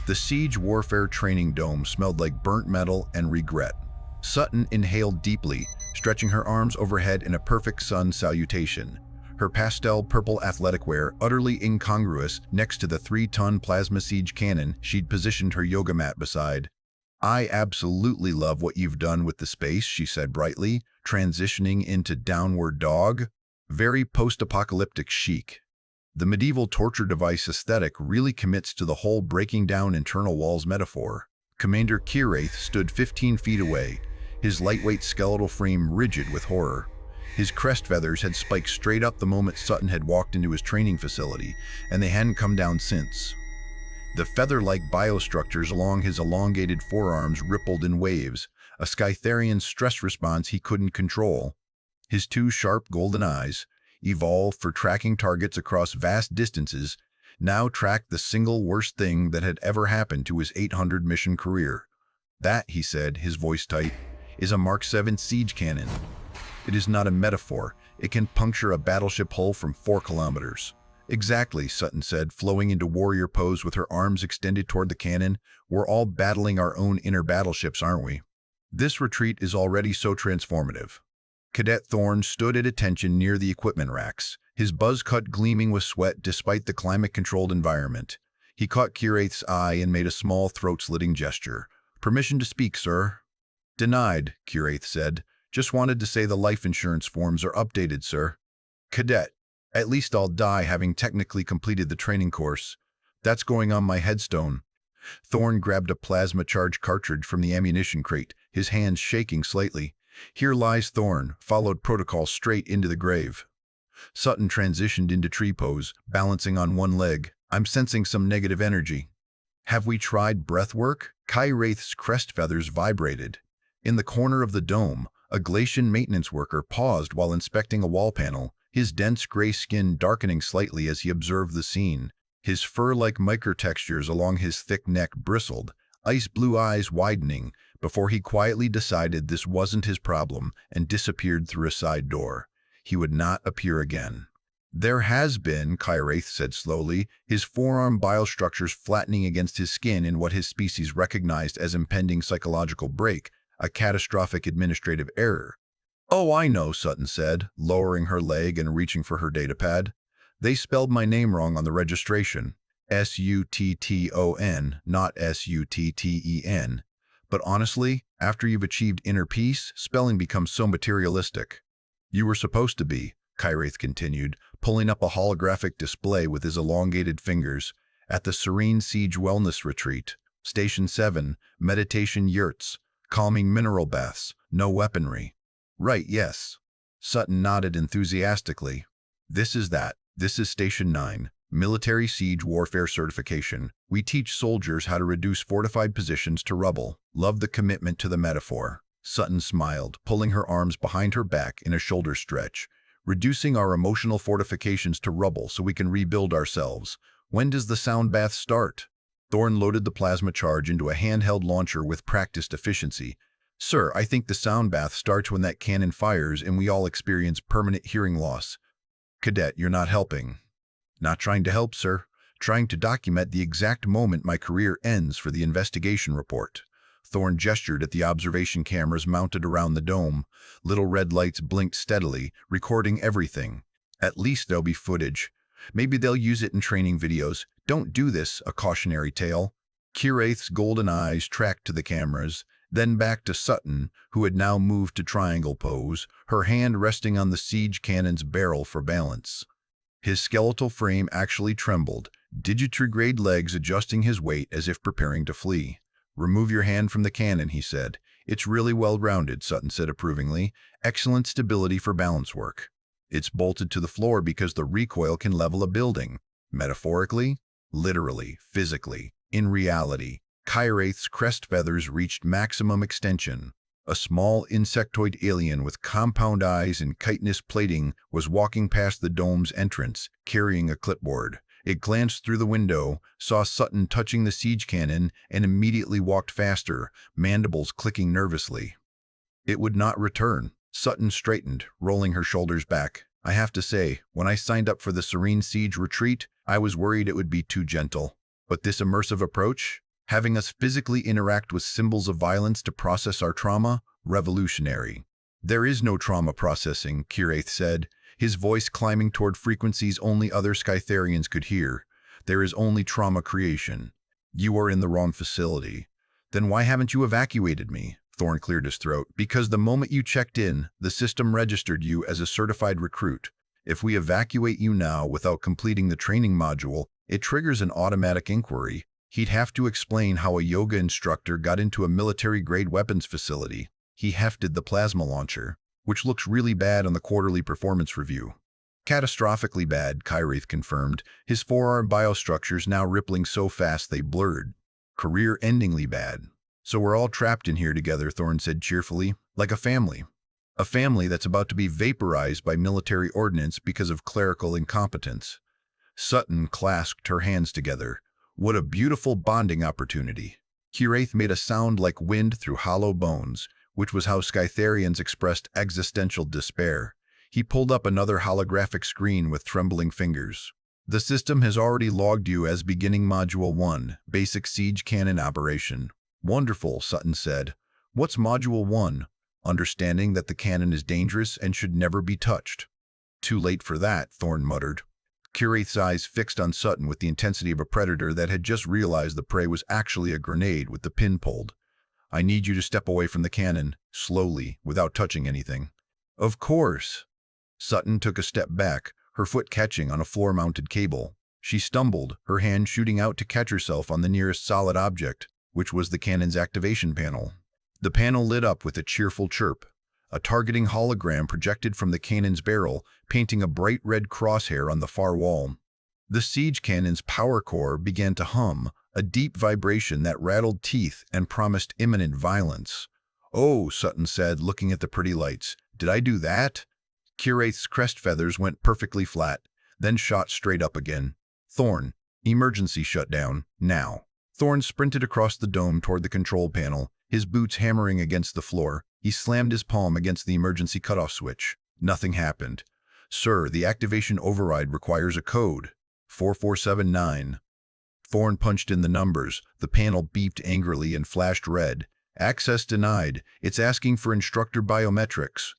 The siege warfare training dome smelled like burnt metal and regret. Sutton inhaled deeply, stretching her arms overhead in a perfect sun salutation. Her pastel purple athletic wear utterly incongruous next to the 3-ton plasma siege cannon she'd positioned her yoga mat beside. "I absolutely love what you've done with the space," she said brightly, transitioning into downward dog. Very post-apocalyptic chic. The medieval torture device aesthetic really commits to the whole breaking down internal walls metaphor. Commander Kiraith stood 15 feet away, his lightweight skeletal frame rigid with horror. His crest feathers had spiked straight up the moment Sutton had walked into his training facility, and they hadn't come down since. The feather-like biostructures along his elongated forearms rippled in waves, a Scytherian stress response he couldn't control. His 2 sharp golden eyes, evolved for tracking targets across vast distances, now tracked the single worst thing that had ever happened to his 800-mission career. "That," he said, his voice tight, "is a Mark 7 siege cannon. It is not a metaphor. It can puncture a battleship hull from 4 kilometers. "Exactly," Sutton said, flowing into warrior pose with her arms extended toward the cannon. "We're all battling our own inner battleships, aren't we? This retreat is already so transformative." Cadet Thorne stood at attention near the equipment racks, his buzz cut gleaming with sweat despite the climate-controlled environment. He caught Kiraith's eye and made a small throat-slitting gesture. "Permission to speak, sir." "Denied," Kiraith said. "Just wanted to say the life insurance forms are updated, sir." "Cadet, at least I'll die having technically completed the training course. That's going on my headstone." Thorne grabbed a plasma charge cartridge from the ammunition crate, his hands shaking slightly. "Here lies Thorne, followed protocol straight into the grave." Sutton transitioned into tree pose, balancing on one leg. "I'm sensing some negative energy." "Have we tried breath work?" Kiraith's crest feathers vibrated. In the corner of the dome, a Glacian maintenance worker paused while inspecting a wall panel, his dense gray skin darkening slightly as he observed the scene. His fur-like microtextures along his thick neck bristled, ice-blue eyes widening, before he quietly decided this wasn't his problem and disappeared through a side door. He would not appear again. "There has been," Kiraith said slowly, his forearm biostructures flattening against his skin in what his species recognized as impending psychological break, a catastrophic administrative error. "Oh, I know," Sutton said, lowering her leg and reaching for her datapad. "They spelled my name wrong on the registration. Sutton, not Sutten. But honestly, after you've achieved inner peace, spelling becomes so materialistic." "You were supposed to be," Kiraith continued, pulling up a holographic display with his elongated fingers, "at the Serene Siege Wellness Retreat. Station 7, meditation yurts, calming mineral baths, no weaponry." "Right, yes." Sutton nodded enthusiastically. "This is that. This is Station 9, Military Siege Warfare Certification. We teach soldiers how to reduce fortified positions to rubble." "Love the commitment to the metaphor." Sutton smiled, pulling her arms behind her back in a shoulder stretch. "Reducing our emotional fortifications to rubble so we can rebuild ourselves. When does the sound bath start?" Thorne loaded the plasma charge into a handheld launcher with practiced efficiency. "Sir, I think the sound bath starts when that cannon fires and we all experience permanent hearing loss." "Cadet, you're not helping." "Not trying to help, sir. Trying to document the exact moment my career ends for the investigation report." Thorne gestured at the observation cameras mounted around the dome. Little red lights blinked steadily, recording everything. "At least there'll be footage. Maybe they'll use it in training videos. Don't do this," a cautionary tale. Kiraith's golden eyes tracked to the cameras, then back to Sutton, who had now moved to triangle pose, her hand resting on the siege cannon's barrel for balance. His skeletal frame actually trembled, digitigrade legs adjusting his weight as if preparing to flee. "Remove your hand from the cannon," he said. "It's really well-rounded," Sutton said approvingly. "Excellent stability for balance work." "It's bolted to the floor because the recoil can level a building." Metaphorically, literally, physically, in reality, Kiraith's crest feathers reached maximum extension. A small insectoid alien with compound eyes and chitinous plating was walking past the dome's entrance, carrying a clipboard. It glanced through the window, saw Sutton touching the siege cannon, and immediately walked faster, mandibles clicking nervously. It would not return. Sutton straightened, rolling her shoulders back. "I have to say, when I signed up for the Serene Siege Retreat, I was worried it would be too gentle. But this immersive approach? Having us physically interact with symbols of violence to process our trauma? Revolutionary. There is no trauma processing, Kiraith said, his voice climbing toward frequencies only other Scytherians could hear. There is only trauma creation. You are in the wrong facility. Then why haven't you evacuated me? Thorn cleared his throat. Because the moment you checked in, the system registered you as a certified recruit. If we evacuate you now without completing the training module, it triggers an automatic inquiry. He'd have to explain how a yoga instructor got into a military-grade weapons facility. He hefted the plasma launcher, which looks really bad on the quarterly performance review. Catastrophically bad, Kiraith confirmed, his forearm biostructures now rippling so fast they blurred. Career-endingly bad. So we're all trapped in here together, Thorn said cheerfully, like a family. A family that's about to be vaporized by military ordnance because of clerical incompetence. Sutton clasped her hands together. What a beautiful bonding opportunity. Kiraith made a sound like wind through hollow bones, which was how Scytherians expressed existential despair. He pulled up another holographic screen with trembling fingers. The system has already logged you as beginning Module 1, Basic Siege Cannon Operation. Wonderful, Sutton said. What's Module 1? Understanding that the cannon is dangerous and should never be touched. Too late for that, Thorn muttered. Kiraith's eyes fixed on Sutton with the intensity of a predator that had just realized the prey was actually a grenade with the pin pulled. I need you to step away from the cannon, slowly, without touching anything. Of course. Sutton took a step back, her foot catching on a floor-mounted cable. She stumbled, her hand shooting out to catch herself on the nearest solid object, which was the cannon's activation panel. The panel lit up with a cheerful chirp. A targeting hologram projected from the cannon's barrel, painting a bright red crosshair on the far wall. The siege cannon's power core began to hum, a deep vibration that rattled teeth and promised imminent violence. Oh, Sutton said, looking at the pretty lights. Did I do that? Kiraith's crest feathers went perfectly flat, then shot straight up again. Thorn, emergency shutdown, now. Thorn sprinted across the dome toward the control panel, his boots hammering against the floor. He slammed his palm against the emergency cutoff switch. Nothing happened. Sir, the activation override requires a code. 4479. Thorn punched in the numbers. The panel beeped angrily and flashed red. Access denied. It's asking for instructor biometrics.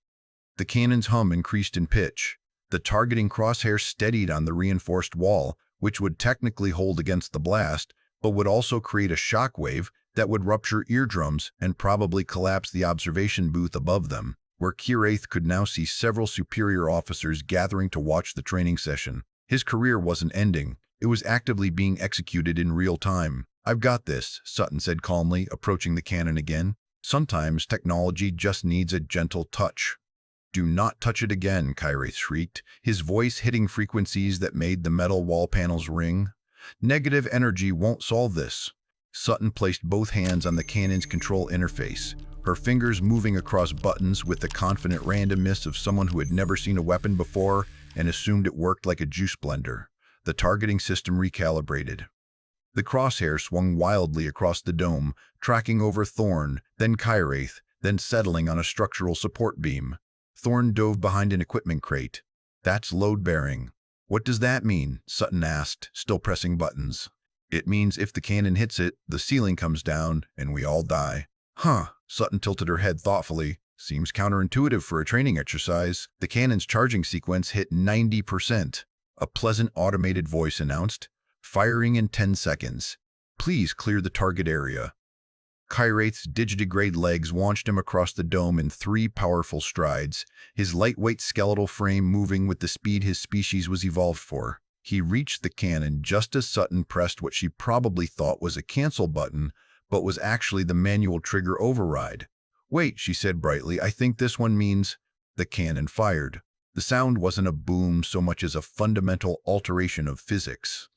The cannon's hum increased in pitch. The targeting crosshair steadied on the reinforced wall, which would technically hold against the blast, but would also create a shockwave that would rupture eardrums and probably collapse the observation booth above them, where Kiraith could now see several superior officers gathering to watch the training session. His career wasn't ending. It was actively being executed in real time. I've got this, Sutton said calmly, approaching the cannon again. Sometimes technology just needs a gentle touch. Do not touch it again, Kiraith shrieked, his voice hitting frequencies that made the metal wall panels ring. Negative energy won't solve this. Sutton placed both hands on the cannon's control interface, her fingers moving across buttons with the confident randomness of someone who had never seen a weapon before and assumed it worked like a juice blender. The targeting system recalibrated. The crosshair swung wildly across the dome, tracking over Thorn, then Kiraith, then settling on a structural support beam. Thorn dove behind an equipment crate. That's load-bearing. What does that mean? Sutton asked, still pressing buttons. It means if the cannon hits it, the ceiling comes down, and we all die. Huh, Sutton tilted her head thoughtfully. Seems counterintuitive for a training exercise. The cannon's charging sequence hit 90%. A pleasant automated voice announced, firing in 10 seconds. Please clear the target area. Kiraith's digitigrade legs launched him across the dome in 3 powerful strides, his lightweight skeletal frame moving with the speed his species was evolved for. He reached the cannon just as Sutton pressed what she probably thought was a cancel button, but was actually the manual trigger override. Wait, she said brightly, I think this one means... The cannon fired. The sound wasn't a boom so much as a fundamental alteration of physics.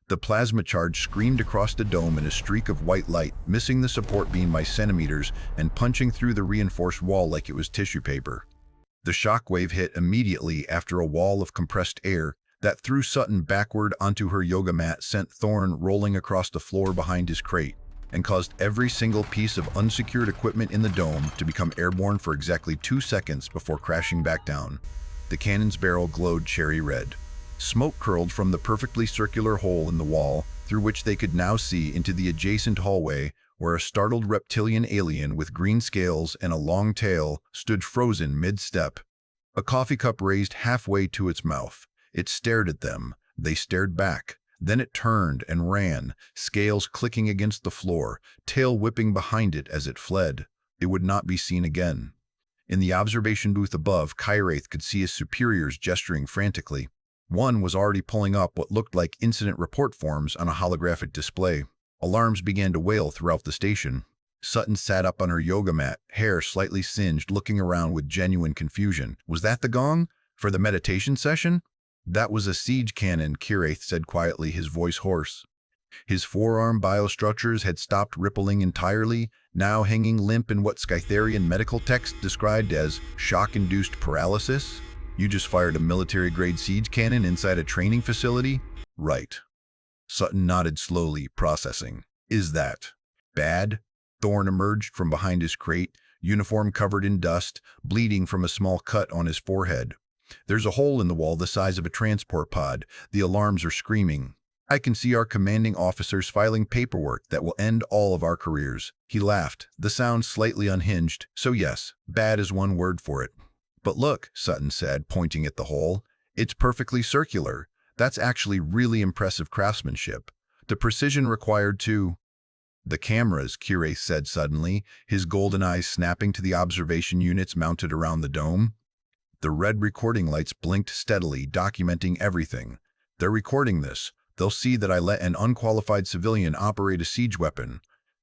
The plasma charge screamed across the dome in a streak of white light, missing the support beam by centimeters and punching through the reinforced wall like it was tissue paper. The shockwave hit immediately after a wall of compressed air that threw Sutton backward onto her yoga mat, sent Thorn rolling across the floor behind his crate, and caused every single piece of unsecured equipment in the dome to become airborne for exactly 2 seconds before crashing back down. The cannon's barrel glowed cherry red. Smoke curled from the perfectly circular hole in the wall, through which they could now see into the adjacent hallway where a startled reptilian alien with green scales and a long tail stood frozen mid-step. A coffee cup raised halfway to its mouth. It stared at them. They stared back. Then it turned and ran, scales clicking against the floor, tail whipping behind it as it fled. It would not be seen again. In the observation booth above, Kyraith could see his superiors gesturing frantically. One was already pulling up what looked like incident report forms on a holographic display. Alarms began to wail throughout the station. Sutton sat up on her yoga mat, hair slightly singed, looking around with genuine confusion. Was that the gong? For the meditation session? That was a siege cannon, Kyraith said quietly, his voice hoarse. His forearm biostructures had stopped rippling entirely, now hanging limp in what Scytherian medical text described as shock-induced paralysis. You just fired a military-grade siege cannon inside a training facility? Right. Sutton nodded slowly, processing. Is that bad? Thorn emerged from behind his crate, uniform covered in dust, bleeding from a small cut on his forehead. There's a hole in the wall the size of a transport pod. The alarms are screaming. I can see our commanding officers filing paperwork that will end all of our careers. He laughed, the sound slightly unhinged. So yes, bad is one word for it. But look, Sutton said, pointing at the hole. It's perfectly circular. That's actually really impressive craftsmanship. The precision required to... The cameras, Kyraith said suddenly, his golden eyes snapping to the observation units mounted around the dome. The red recording lights blinked steadily, documenting everything. They're recording this. They'll see that I let an unqualified civilian operate a siege weapon.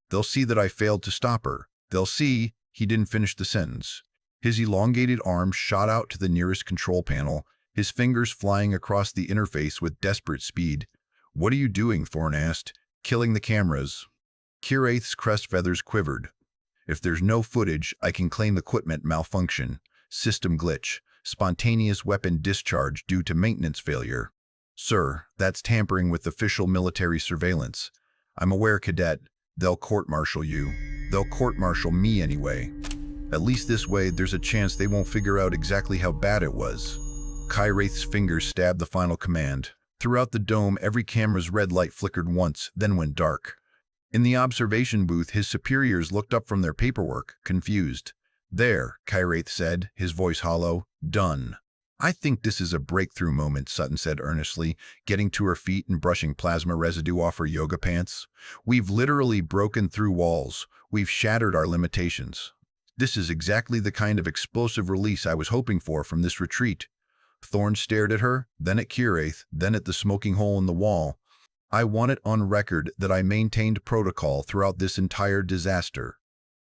They'll see that I failed to stop her. They'll see... He didn't finish the sentence. His elongated arm shot out to the nearest control panel, his fingers flying across the interface with desperate speed. What are you doing? Thorn asked. Killing the cameras. Kyraith's crest feathers quivered. If there's no footage, I can claim equipment malfunction. System glitch. Spontaneous weapon discharge due to maintenance failure. Sir, that's tampering with official military surveillance. I'm aware, Cadet. They'll court-martial you. They'll court-martial me anyway. At least this way, there's a chance they won't figure out exactly how bad it was. Kyraith's fingers stabbed the final command. Throughout the dome, every camera's red light flickered once, then went dark. In the observation booth, his superiors looked up from their paperwork, confused. There, Kyraith said, his voice hollow. Done. I think this is a breakthrough moment, Sutton said earnestly, getting to her feet and brushing plasma residue off her yoga pants. We've literally broken through walls. We've shattered our limitations. This is exactly the kind of explosive release I was hoping for from this retreat. Thorn stared at her, then at Kyraith, then at the smoking hole in the wall. I want it on record that I maintained protocol throughout this entire disaster.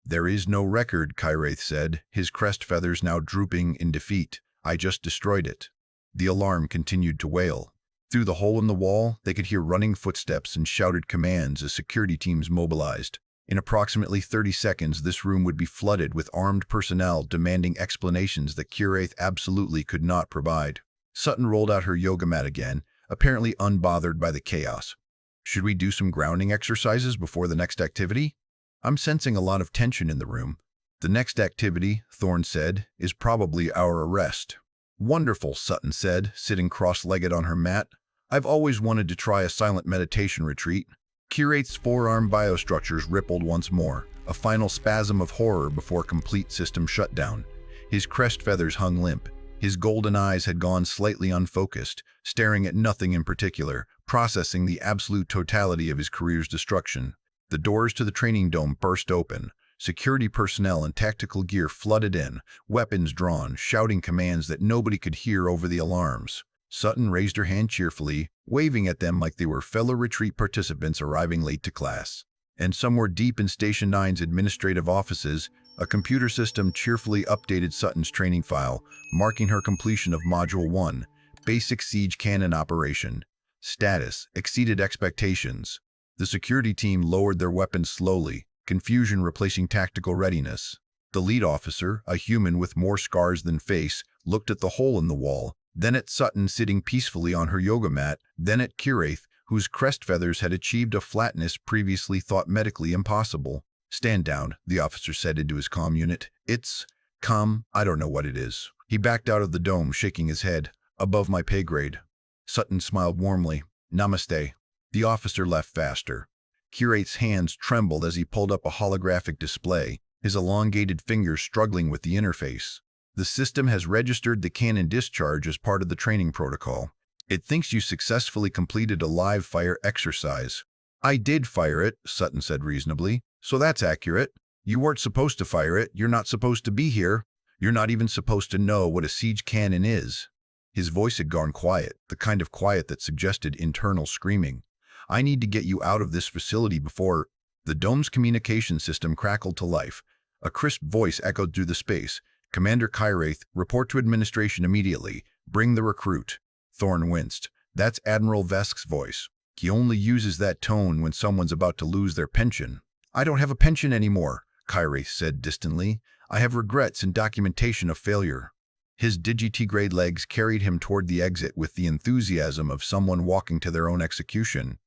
There is no record, Kyraith said, his crest feathers now drooping in defeat. I just destroyed it. The alarm continued to wail. Through the hole in the wall, they could hear running footsteps and shouted commands as security teams mobilized. In approximately 30 seconds, this room would be flooded with armed personnel demanding explanations that Kyraith absolutely could not provide. Sutton rolled out her yoga mat again, apparently unbothered by the chaos. Should we do some grounding exercises before the next activity? I'm sensing a lot of tension in the room. The next activity, Thorn said, is probably our arrest. Wonderful, Sutton said, sitting cross-legged on her mat. I've always wanted to try a silent meditation retreat. Kyraith's forearm biostructures rippled once more, a final spasm of horror before complete system shutdown. His crest feathers hung limp. His golden eyes had gone slightly unfocused, staring at nothing in particular, processing the absolute totality of his career's destruction. The doors to the training dome burst open. Security personnel in tactical gear flooded in, weapons drawn, shouting commands that nobody could hear over the alarms. Sutton raised her hand cheerfully, waving at them like they were fellow retreat participants arriving late to class. And somewhere deep in Station 9's administrative offices, a computer system cheerfully updated Sutton's training file, marking her completion of Module 1, Basic Siege Cannon Operation. Status: exceeded expectations. The security team lowered their weapons slowly, confusion replacing tactical readiness. The lead officer, a human with more scars than face, looked at the hole in the wall, then at Sutton sitting peacefully on her yoga mat, then at Kyraith, whose crest feathers had achieved a flatness previously thought medically impossible. Stand down, the officer said into his comm unit. It's... I don't know what it is. He backed out of the dome, shaking his head. Above my pay grade. Sutton smiled warmly. Namaste. The officer left faster. Curate's hands trembled as he pulled up a holographic display, his elongated fingers struggling with the interface. The system has registered the cannon discharge as part of the training protocol. It thinks you successfully completed a live fire exercise. I did fire it, Sutton said reasonably, so that's accurate. You weren't supposed to fire it, you're not supposed to be here. You're not even supposed to know what a siege cannon is. His voice had gone quiet, the kind of quiet that suggested internal screaming. I need to get you out of this facility before... The dome's communication system crackled to life. A crisp voice echoed through the space. Commander Kyrath, report to administration immediately. Bring the recruit. Thorn winced. That's Admiral Vesk's voice. He only uses that tone when someone's about to lose their pension. I don't have a pension anymore, Kyrath said distantly. I have regrets and documentation of failure. His digitigrade legs carried him toward the exit with the enthusiasm of someone walking to their own execution.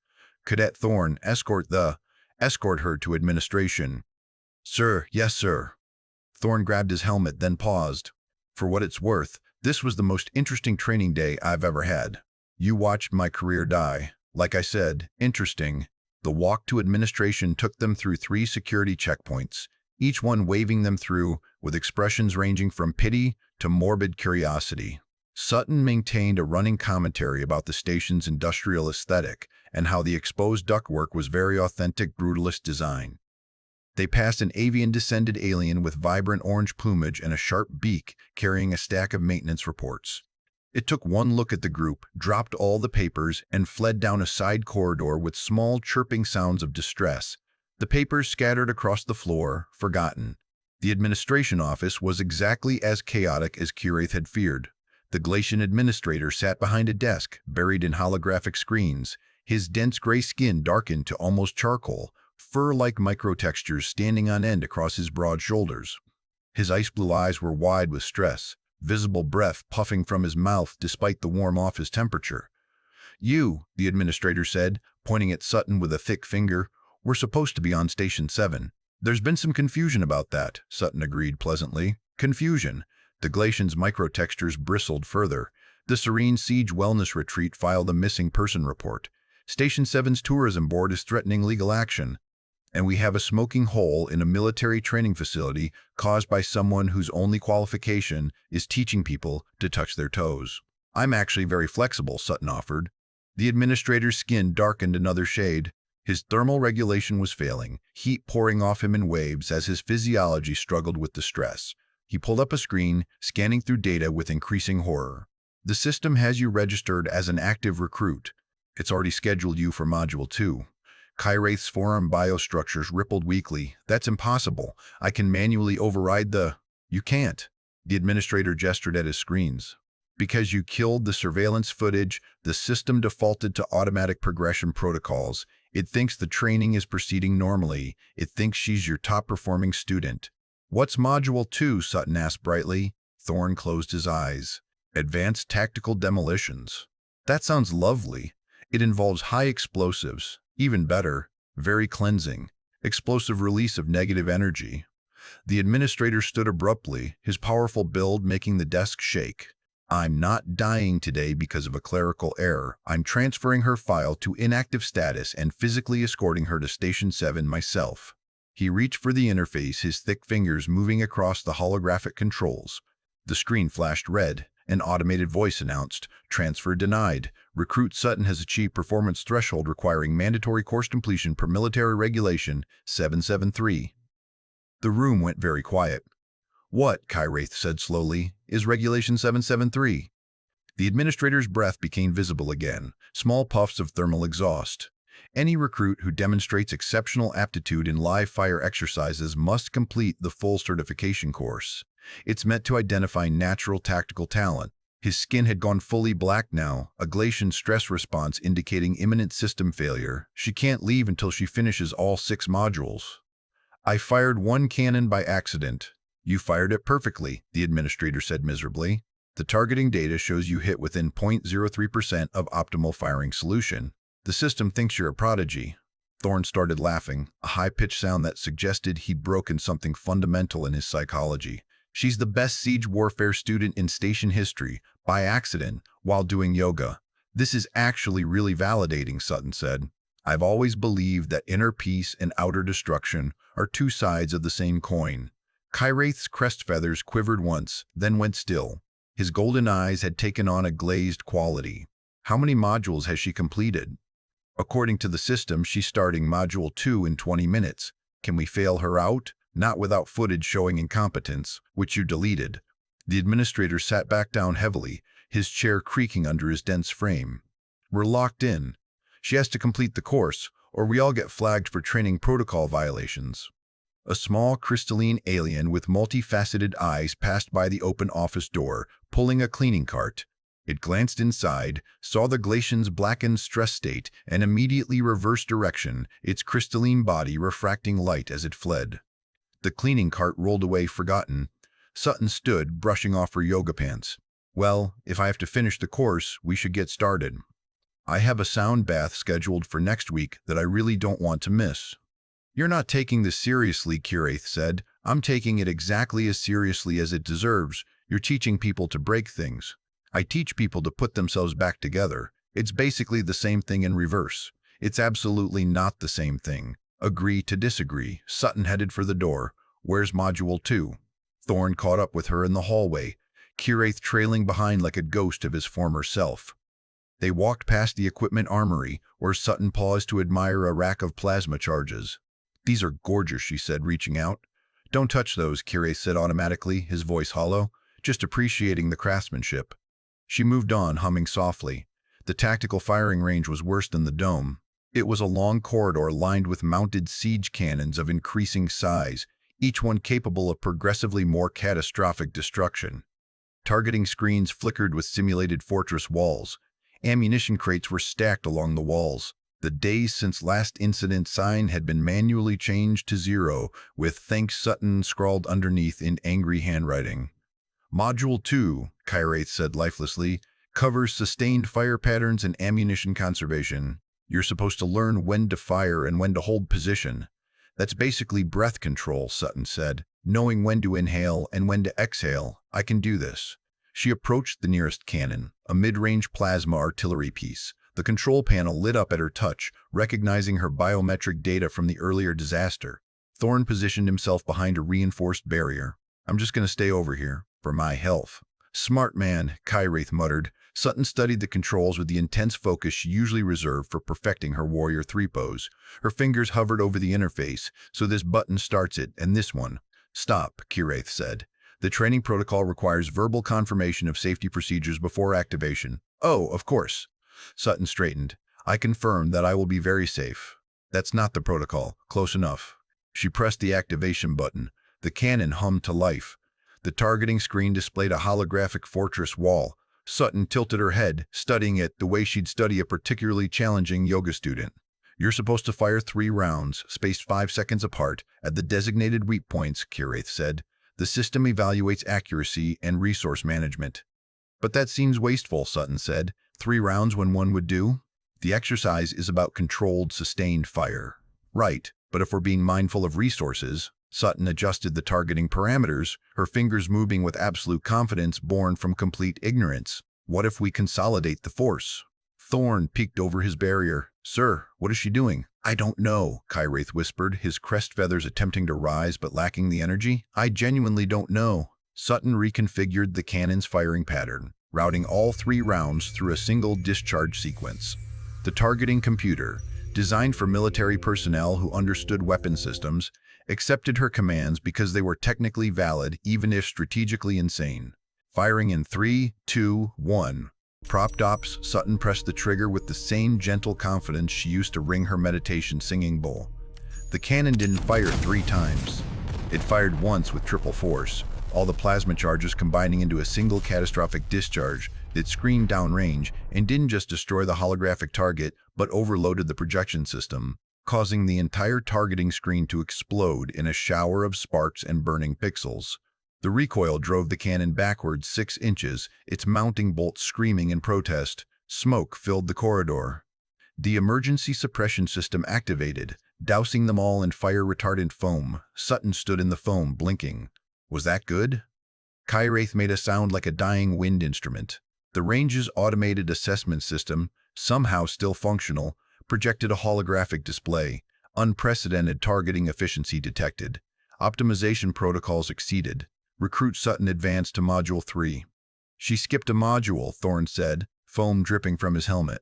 Cadet Thorn, escort her to administration. Sir, yes, sir. Thorn grabbed his helmet, then paused. For what it's worth, this was the most interesting training day I've ever had. You watched my career die. Like I said, interesting. The walk to administration took them through 3 security checkpoints, each one waving them through with expressions ranging from pity to morbid curiosity. Sutton maintained a running commentary about the station's industrial aesthetic and how the exposed ductwork was very authentic brutalist design. They passed an avian-descended alien with vibrant orange plumage and a sharp beak carrying a stack of maintenance reports. It took one look at the group, dropped all the papers, and fled down a side corridor with small chirping sounds of distress. The papers scattered across the floor, forgotten. The administration office was exactly as chaotic as Curath had feared. The Glacian administrator sat behind a desk, buried in holographic screens, his dense gray skin darkened to almost charcoal, fur-like microtextures standing on end across his broad shoulders. His ice-blue eyes were wide with stress, visible breath puffing from his mouth despite the warm office temperature. You, the administrator said, pointing at Sutton with a thick finger, were supposed to be on Station 7. There's been some confusion about that, Sutton agreed pleasantly. Confusion. The Glacian's microtextures bristled further. The Serene Siege Wellness Retreat filed a missing person report. Station 7's tourism board is threatening legal action. And we have a smoking hole in a military training facility caused by someone whose only qualification is teaching people to touch their toes. I'm actually very flexible, Sutton offered. The administrator's skin darkened another shade. His thermal regulation was failing, heat pouring off him in waves as his physiology struggled with the stress. He pulled up a screen, scanning through data with increasing horror. The system has you registered as an active recruit. It's already scheduled you for Module 2. Kyrath's forearm biostructures rippled weakly. That's impossible. I can manually override the... You can't. The administrator gestured at his screens. Because you killed the surveillance footage, the system defaulted to automatic progression protocols. It thinks the training is proceeding normally. It thinks she's your top-performing student. What's Module 2? Sutton asked brightly. Thorn closed his eyes. Advanced Tactical Demolitions. That sounds lovely. It involves high explosives. Even better, very cleansing. Explosive release of negative energy. The administrator stood abruptly, his powerful build making the desk shake. I'm not dying today because of a clerical error. I'm transferring her file to inactive status and physically escorting her to Station 7 myself. He reached for the interface, his thick fingers moving across the holographic controls. The screen flashed red. An automated voice announced, "Transfer denied. Recruit Sutton has achieved performance threshold requiring mandatory course completion per military regulation 773. The room went very quiet. What, Kyrath said slowly, is regulation 773? The administrator's breath became visible again, small puffs of thermal exhaust. Any recruit who demonstrates exceptional aptitude in live fire exercises must complete the full certification course. It's meant to identify natural tactical talent. His skin had gone fully black now, a Glacian stress response indicating imminent system failure. She can't leave until she finishes all 6 modules. I fired one cannon by accident. You fired it perfectly, the administrator said miserably. The targeting data shows you hit within 0.03% of optimal firing solution. The system thinks you're a prodigy. Thorn started laughing, a high-pitched sound that suggested he'd broken something fundamental in his psychology. She's the best siege warfare student in station history, by accident, while doing yoga. This is actually really validating, Sutton said. I've always believed that inner peace and outer destruction are two sides of the same coin. Kyreth's crest feathers quivered once, then went still. His golden eyes had taken on a glazed quality. How many modules has she completed? According to the system, she's starting Module 2 in 20 minutes. Can we fail her out? Not without footage showing incompetence, which you deleted. The administrator sat back down heavily, his chair creaking under his dense frame. We're locked in. She has to complete the course, or we all get flagged for training protocol violations. A small crystalline alien with multifaceted eyes passed by the open office door, pulling a cleaning cart. It glanced inside, saw the glacian's blackened stress state, and immediately reversed direction, its crystalline body refracting light as it fled. The cleaning cart rolled away forgotten. Sutton stood, brushing off her yoga pants. Well, if I have to finish the course, we should get started. I have a sound bath scheduled for next week that I really don't want to miss. You're not taking this seriously, Kyreth said. I'm taking it exactly as seriously as it deserves. You're teaching people to break things. I teach people to put themselves back together. It's basically the same thing in reverse. It's absolutely not the same thing. Agree to disagree. Sutton headed for the door. Where's Module 2? Thorn caught up with her in the hallway, Kyreth trailing behind like a ghost of his former self. They walked past the equipment armory, where Sutton paused to admire a rack of plasma charges. These are gorgeous, she said, reaching out. Don't touch those, Kyreth said automatically, his voice hollow, just appreciating the craftsmanship. She moved on, humming softly. The tactical firing range was worse than the dome. It was a long corridor lined with mounted siege cannons of increasing size, each one capable of progressively more catastrophic destruction. Targeting screens flickered with simulated fortress walls. Ammunition crates were stacked along the walls. The days since last incident sign had been manually changed to 0, with "Thanks Sutton" scrawled underneath in angry handwriting. Module 2, Kyreth said lifelessly, covers sustained fire patterns and ammunition conservation. You're supposed to learn when to fire and when to hold position. That's basically breath control, Sutton said, knowing when to inhale and when to exhale. I can do this. She approached the nearest cannon, a mid-range plasma artillery piece. The control panel lit up at her touch, recognizing her biometric data from the earlier disaster. Thorn positioned himself behind a reinforced barrier. I'm just going to stay over here, for my health. Smart man, Kyreth muttered. Sutton studied the controls with the intense focus she usually reserved for perfecting her Warrior 3 pose. Her fingers hovered over the interface, so this button starts it, and this one. Stop, Kyreth said. The training protocol requires verbal confirmation of safety procedures before activation. Oh, of course. Sutton straightened. I confirm that I will be very safe. That's not the protocol. Close enough. She pressed the activation button. The cannon hummed to life. The targeting screen displayed a holographic fortress wall. Sutton tilted her head, studying it the way she'd study a particularly challenging yoga student. You're supposed to fire 3 rounds, spaced 5 seconds apart, at the designated weak points, Kyreth said. The system evaluates accuracy and resource management. But that seems wasteful, Sutton said. 3 rounds when one would do? The exercise is about controlled, sustained fire. Right, but if we're being mindful of resources, Sutton adjusted the targeting parameters, her fingers moving with absolute confidence born from complete ignorance. What if we consolidate the force? Thorn peeked over his barrier. Sir, what is she doing? I don't know, Kyreth whispered, his crest feathers attempting to rise but lacking the energy. I genuinely don't know. Sutton reconfigured the cannon's firing pattern, routing all 3 rounds through a single discharge sequence. The targeting computer, designed for military personnel who understood weapon systems, accepted her commands because they were technically valid even if strategically insane. Firing in 3, 2, 1. Propped ops, Sutton pressed the trigger with the same gentle confidence she used to ring her meditation singing bowl. The cannon didn't fire 3 times. It fired once with triple force, all the plasma charges combining into a single catastrophic discharge that screamed downrange and didn't just destroy the holographic target, but overloaded the projection system, causing the entire targeting screen to explode in a shower of sparks and burning pixels. The recoil drove the cannon backwards 6 inches, its mounting bolts screaming in protest. Smoke filled the corridor. The emergency suppression system activated, dousing them all in fire-retardant foam. Sutton stood in the foam, blinking. Was that good? Kyreth made a sound like a dying wind instrument. The range's automated assessment system, somehow still functional, projected a holographic display. Unprecedented targeting efficiency detected. Optimization protocols exceeded. Recruit Sutton advanced to Module 3. She skipped a module, Thorne said, foam dripping from his helmet.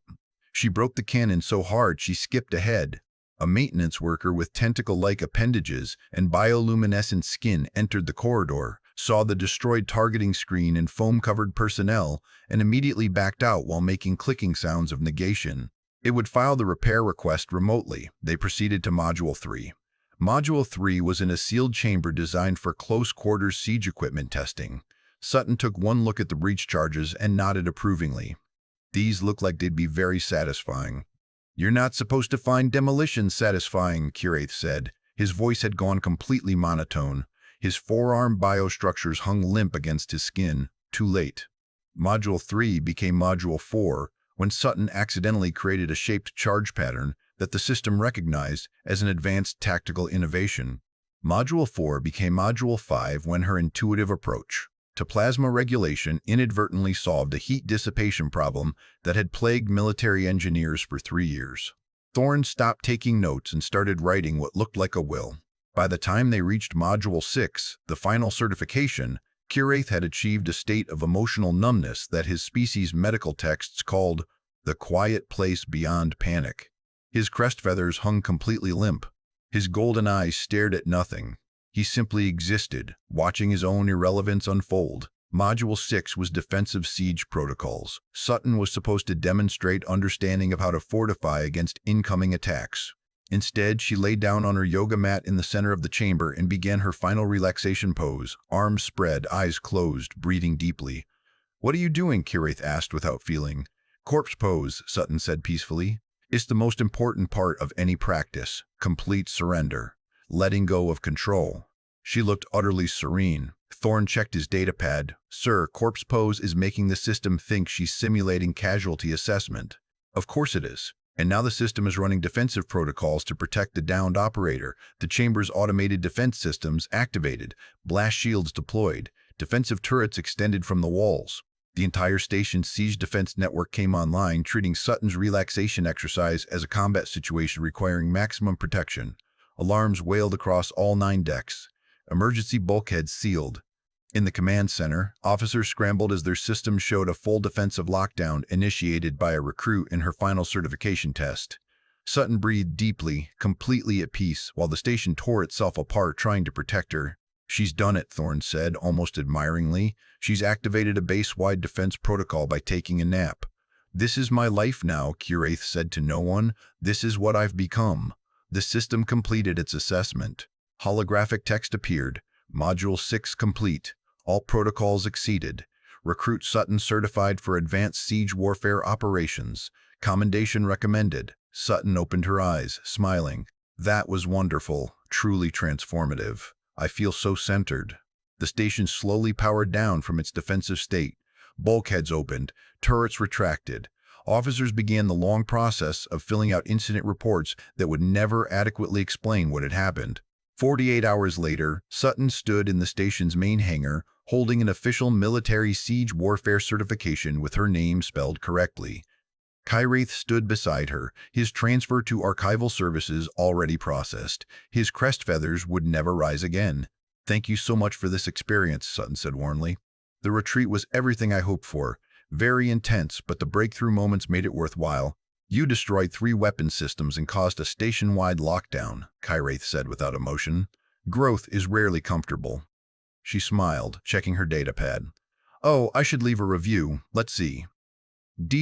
She broke the cannon so hard she skipped ahead. A maintenance worker with tentacle-like appendages and bioluminescent skin entered the corridor, saw the destroyed targeting screen and foam-covered personnel, and immediately backed out while making clicking sounds of negation. It would file the repair request remotely. They proceeded to Module 3. Module 3 was in a sealed chamber designed for close-quarters siege equipment testing. Sutton took one look at the breach charges and nodded approvingly. These look like they'd be very satisfying. "You're not supposed to find demolition satisfying," Curaith said. His voice had gone completely monotone. His forearm biostructures hung limp against his skin. Too late. Module 3 became Module 4 when Sutton accidentally created a shaped charge pattern that the system recognized as an advanced tactical innovation. Module 4 became Module 5 when her intuitive approach to plasma regulation inadvertently solved a heat dissipation problem that had plagued military engineers for 3 years. Thorne stopped taking notes and started writing what looked like a will. By the time they reached Module 6, the final certification, Curaith had achieved a state of emotional numbness that his species' medical texts called the quiet place beyond panic. His crest feathers hung completely limp. His golden eyes stared at nothing. He simply existed, watching his own irrelevance unfold. Module 6 was defensive siege protocols. Sutton was supposed to demonstrate understanding of how to fortify against incoming attacks. Instead, she lay down on her yoga mat in the center of the chamber and began her final relaxation pose, arms spread, eyes closed, breathing deeply. "What are you doing?" Curaith asked without feeling. "Corpse pose," Sutton said peacefully. "It's the most important part of any practice. Complete surrender. Letting go of control." She looked utterly serene. Thorne checked his datapad. "Sir, corpse pose is making the system think she's simulating casualty assessment." "Of course it is. And now the system is running defensive protocols to protect the downed operator. The chamber's automated defense systems activated, blast shields deployed, defensive turrets extended from the walls. The entire station's siege defense network came online, treating Sutton's relaxation exercise as a combat situation requiring maximum protection. Alarms wailed across all 9 decks. Emergency bulkheads sealed. In the command center, officers scrambled as their systems showed a full defensive lockdown initiated by a recruit in her final certification test. Sutton breathed deeply, completely at peace, while the station tore itself apart trying to protect her. "She's done it," Thorne said, almost admiringly. "She's activated a base-wide defense protocol by taking a nap." "This is my life now," Curaith said to no one. "This is what I've become." The system completed its assessment. Holographic text appeared. Module 6 complete. All protocols exceeded. Recruit Sutton certified for advanced siege warfare operations. Commendation recommended. Sutton opened her eyes, smiling. "That was wonderful, truly transformative. I feel so centered." The station slowly powered down from its defensive state. Bulkheads opened, turrets retracted. Officers began the long process of filling out incident reports that would never adequately explain what had happened. 48 hours later, Sutton stood in the station's main hangar, holding an official military siege warfare certification with her name spelled correctly. Curaith stood beside her, his transfer to archival services already processed. His crest feathers would never rise again. "Thank you so much for this experience," Sutton said warmly. "The retreat was everything I hoped for. Very intense, but the breakthrough moments made it worthwhile." "You destroyed 3 weapon systems and caused a station-wide lockdown," Curaith said without emotion. "Growth is rarely comfortable." She smiled, checking her datapad. "Oh, I should leave a review. Let's see.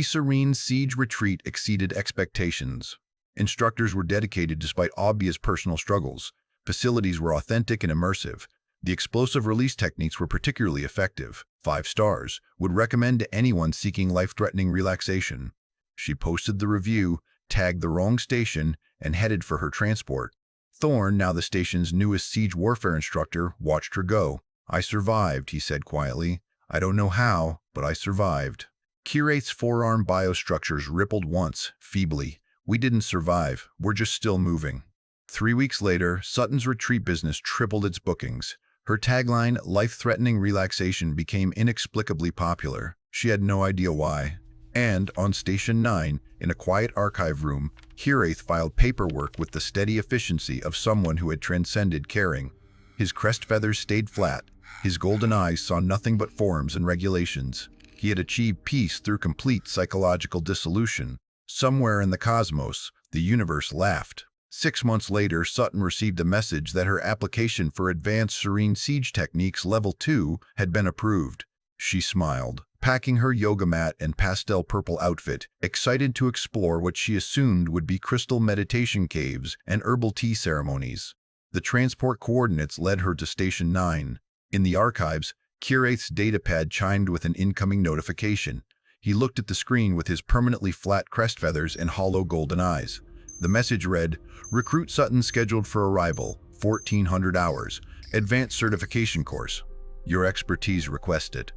Serene Siege Retreat exceeded expectations. Instructors were dedicated despite obvious personal struggles. Facilities were authentic and immersive. The explosive release techniques were particularly effective. 5 stars. Would recommend to anyone seeking life-threatening relaxation." She posted the review, tagged the wrong station, and headed for her transport. Thorne, now the station's newest siege warfare instructor, watched her go. "I survived," he said quietly. "I don't know how, but I survived." Curaith's forearm biostructures rippled once, feebly. "We didn't survive. We're just still moving." 3 weeks later, Sutton's retreat business tripled its bookings. Her tagline, "Life-threatening relaxation," became inexplicably popular. She had no idea why. And on Station 9, in a quiet archive room, Curaith filed paperwork with the steady efficiency of someone who had transcended caring. His crest feathers stayed flat. His golden eyes saw nothing but forms and regulations. He had achieved peace through complete psychological dissolution. Somewhere in the cosmos, the universe laughed. 6 months later, Sutton received a message that her application for Advanced Serene Siege Techniques Level 2 had been approved. She smiled, packing her yoga mat and pastel purple outfit, excited to explore what she assumed would be crystal meditation caves and herbal tea ceremonies. The transport coordinates led her to Station 9. In the archives, Curaith's datapad chimed with an incoming notification. He looked at the screen with his permanently flat crest feathers and hollow golden eyes. The message read, "Recruit Sutton scheduled for arrival, 1400 hours, advanced certification course. Your expertise requested."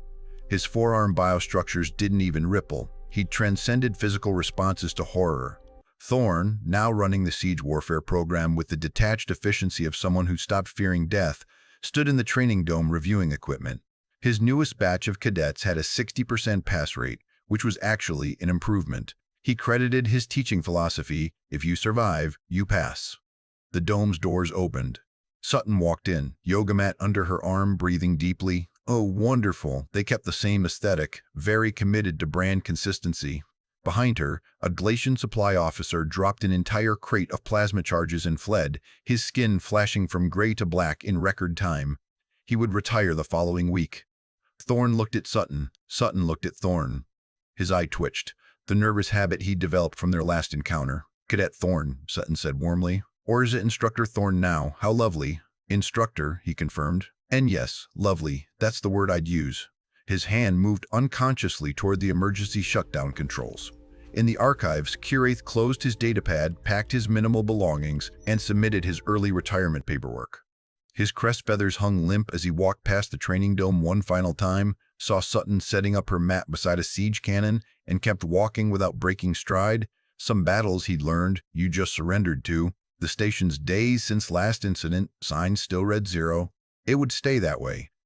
His forearm biostructures didn't even ripple. He'd transcended physical responses to horror. Thorn, now running the siege warfare program with the detached efficiency of someone who stopped fearing death, stood in the training dome reviewing equipment. His newest batch of cadets had a 60% pass rate, which was actually an improvement. He credited his teaching philosophy, "If you survive, you pass." The dome's doors opened. Sutton walked in, yoga mat under her arm, breathing deeply. Oh, wonderful. They kept the same aesthetic, very committed to brand consistency. Behind her, a Glacian supply officer dropped an entire crate of plasma charges and fled, his skin flashing from gray to black in record time. He would retire the following week. Thorn looked at Sutton. Sutton looked at Thorn. His eye twitched, the nervous habit he'd developed from their last encounter. "Cadet Thorn," Sutton said warmly. "Or is it Instructor Thorn now? How lovely." "Instructor," he confirmed. "And yes, lovely, that's the word I'd use." His hand moved unconsciously toward the emergency shutdown controls. In the archives, Curaith closed his datapad, packed his minimal belongings, and submitted his early retirement paperwork. His crest feathers hung limp as he walked past the training dome one final time, saw Sutton setting up her mat beside a siege cannon, and kept walking without breaking stride. Some battles he'd learned, you just surrendered to. The station's days since last incident, signs still read 0. It would stay that way.